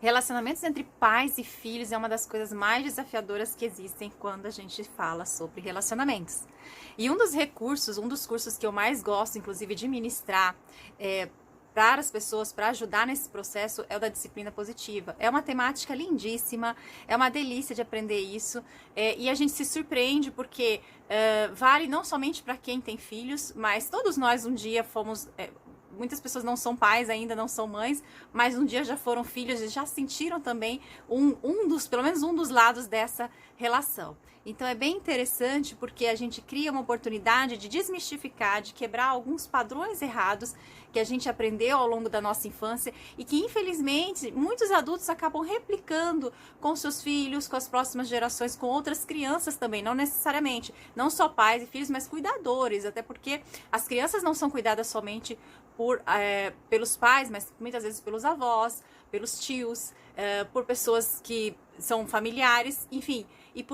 Relacionamentos entre pais e filhos é uma das coisas mais desafiadoras que existem quando a gente fala sobre relacionamentos. E um dos recursos, um dos cursos que eu mais gosto, inclusive, de ministrar para as pessoas, para ajudar nesse processo, é o da disciplina positiva. É uma temática lindíssima, é uma delícia de aprender isso, e a gente se surpreende porque vale não somente para quem tem filhos, mas todos nós um dia fomos... muitas pessoas não são pais ainda, não são mães, mas um dia já foram filhos e já sentiram também pelo menos um dos lados dessa relação. Então é bem interessante porque a gente cria uma oportunidade de desmistificar, de quebrar alguns padrões errados que a gente aprendeu ao longo da nossa infância e que infelizmente muitos adultos acabam replicando com seus filhos, com as próximas gerações, com outras crianças também, não necessariamente, não só pais e filhos, mas cuidadores, até porque as crianças não são cuidadas somente pelos pais, mas muitas vezes pelos avós, pelos tios, por pessoas que são familiares, enfim, e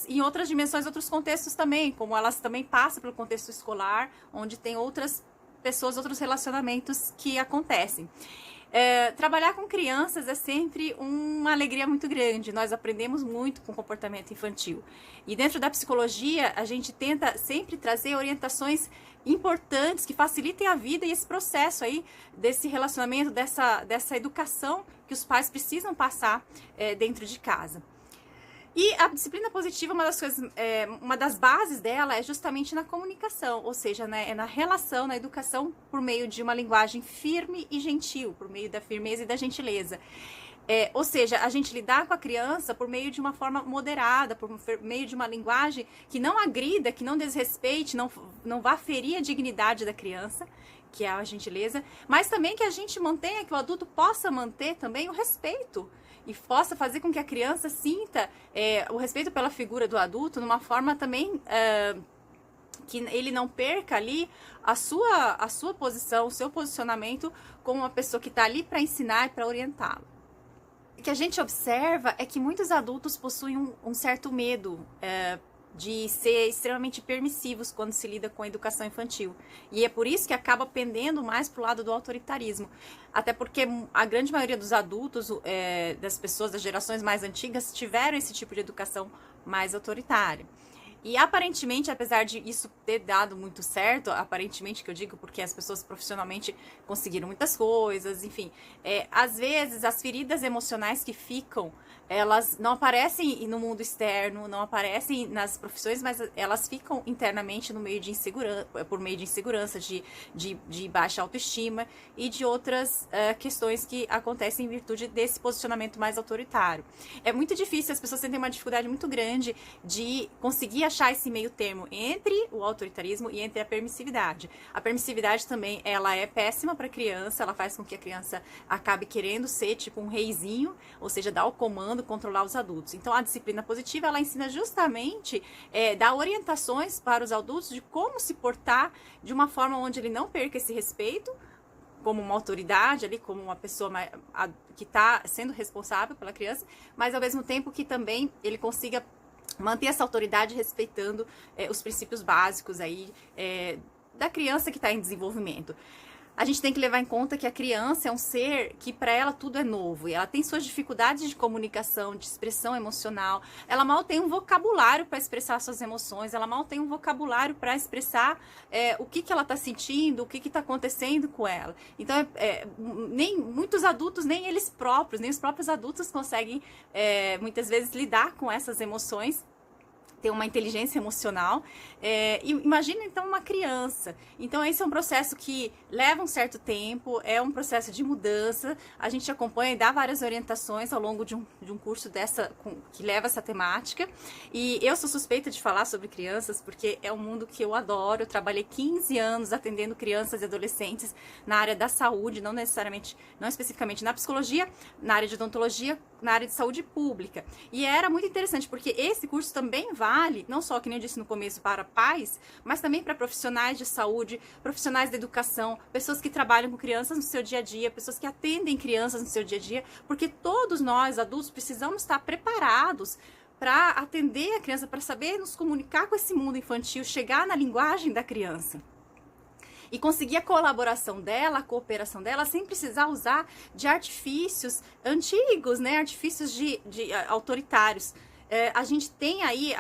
em outras dimensões, outros contextos também, como elas também passam pelo contexto escolar, onde tem outras pessoas, outros relacionamentos que acontecem. Trabalhar com crianças é sempre uma alegria muito grande. Nós aprendemos muito com o comportamento infantil. E dentro da psicologia, a gente tenta sempre trazer orientações importantes que facilitem a vida e esse processo aí desse relacionamento, dessa educação que os pais precisam passar dentro de casa. E a disciplina positiva, uma das bases dela é justamente na comunicação, ou seja, né, é na relação, na educação por meio de uma linguagem firme e gentil, por meio da firmeza e da gentileza. Ou seja, a gente lidar com a criança por meio de uma forma moderada, por meio de uma linguagem que não agrida, que não desrespeite, não vá ferir a dignidade da criança, que é a gentileza, mas também que a gente mantenha, que o adulto possa manter também o respeito e possa fazer com que a criança sinta o respeito pela figura do adulto numa forma também que ele não perca ali a sua posição, o seu posicionamento como uma pessoa que está ali para ensinar e para orientá-lo. O que a gente observa é que muitos adultos possuem um certo medo de ser extremamente permissivos quando se lida com a educação infantil. E é por isso que acaba pendendo mais para o lado do autoritarismo. Até porque a grande maioria dos adultos, das pessoas das gerações mais antigas, tiveram esse tipo de educação mais autoritária. E aparentemente, apesar de isso ter dado muito certo, aparentemente que eu digo porque as pessoas profissionalmente conseguiram muitas coisas, enfim, às vezes as feridas emocionais que ficam, elas não aparecem no mundo externo, não aparecem nas profissões, mas elas ficam internamente no meio de insegurança, por meio de insegurança, de baixa autoestima e de outras questões que acontecem em virtude desse posicionamento mais autoritário. É muito difícil, as pessoas têm uma dificuldade muito grande de conseguir achar esse meio termo entre o autoritarismo e entre a permissividade. A permissividade também, ela é péssima para a criança, ela faz com que a criança acabe querendo ser tipo um reizinho, ou seja, dar o comando, controlar os adultos. Então, a disciplina positiva, ela ensina justamente, dar orientações para os adultos de como se portar de uma forma onde ele não perca esse respeito, como uma autoridade ali, como uma pessoa que está sendo responsável pela criança, mas ao mesmo tempo que também ele consiga manter essa autoridade respeitando os princípios básicos aí da criança que está em desenvolvimento. A gente tem que levar em conta que a criança é um ser que para ela tudo é novo e ela tem suas dificuldades de comunicação, de expressão emocional. Ela mal tem um vocabulário para expressar suas emoções, ela mal tem um vocabulário para expressar o que ela está sentindo, o que está acontecendo com ela. Então, nem muitos adultos, nem eles próprios, nem os próprios adultos conseguem muitas vezes lidar com essas emoções, ter uma inteligência emocional, e imagina então uma criança. Então esse é um processo que leva um certo tempo, é um processo de mudança, a gente acompanha e dá várias orientações ao longo de um curso que leva essa temática, e eu sou suspeita de falar sobre crianças porque é um mundo que eu adoro. Eu trabalhei 15 anos atendendo crianças e adolescentes na área da saúde, não especificamente na psicologia, na área de odontologia, na área de saúde pública, e era muito interessante porque esse curso também vale, não só, que nem eu disse no começo, para pais, mas também para profissionais de saúde, profissionais da educação, pessoas que trabalham com crianças no seu dia a dia, pessoas que atendem crianças no seu dia a dia, porque todos nós, adultos, precisamos estar preparados para atender a criança, para saber nos comunicar com esse mundo infantil, chegar na linguagem da criança. e conseguir a colaboração dela, a cooperação dela, sem precisar usar de artifícios antigos, né? Artifícios de autoritários. A gente tem aí,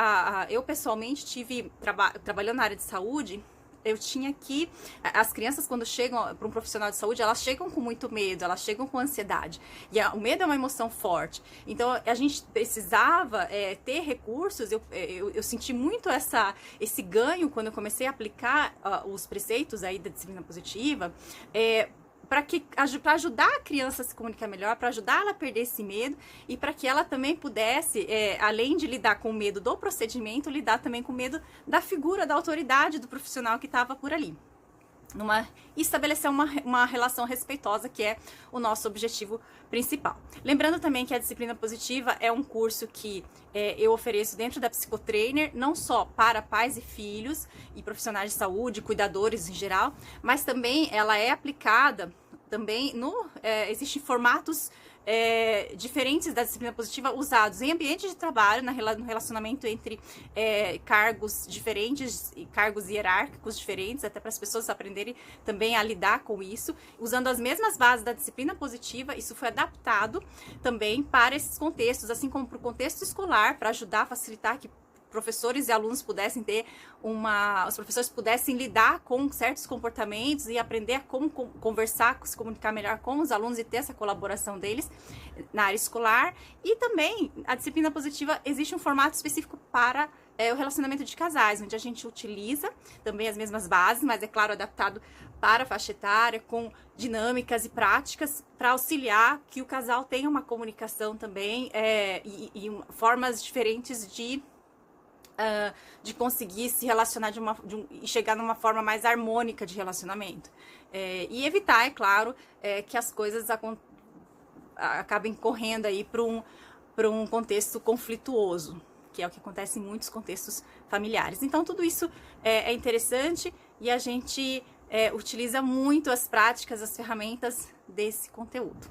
eu pessoalmente tive, trabalhando na área de saúde, eu tinha que, as crianças quando chegam para um profissional de saúde, elas chegam com muito medo, elas chegam com ansiedade, e o medo é uma emoção forte, então a gente precisava ter recursos. Eu senti muito esse ganho quando eu comecei a aplicar os preceitos aí da disciplina positiva, para ajudar a criança a se comunicar melhor, para ajudar ela a perder esse medo e para que ela também pudesse, além de lidar com o medo do procedimento, lidar também com o medo da figura, da autoridade do profissional que estava por ali. Estabelecer uma relação respeitosa, que é o nosso objetivo principal. Lembrando também que a disciplina positiva é um curso que eu ofereço dentro da Psicotrainer, não só para pais e filhos e profissionais de saúde, cuidadores em geral, mas também ela é aplicada também existem formatos diferentes da disciplina positiva usados em ambiente de trabalho, no relacionamento entre cargos diferentes e cargos hierárquicos diferentes, até para as pessoas aprenderem também a lidar com isso, usando as mesmas bases da disciplina positiva. Isso foi adaptado também para esses contextos, assim como para o contexto escolar, para ajudar, facilitar que professores e alunos pudessem os professores pudessem lidar com certos comportamentos e aprender a como conversar, se comunicar melhor com os alunos e ter essa colaboração deles na área escolar. E também a disciplina positiva existe um formato específico para o relacionamento de casais, onde a gente utiliza também as mesmas bases, mas é claro, adaptado para a faixa etária, com dinâmicas e práticas para auxiliar que o casal tenha uma comunicação também e formas diferentes de conseguir se relacionar e chegar numa forma mais harmônica de relacionamento. E evitar, é claro, que as coisas acabem correndo aí para um contexto conflituoso, que é o que acontece em muitos contextos familiares. Então, tudo isso é interessante e a gente utiliza muito as práticas, as ferramentas desse conteúdo.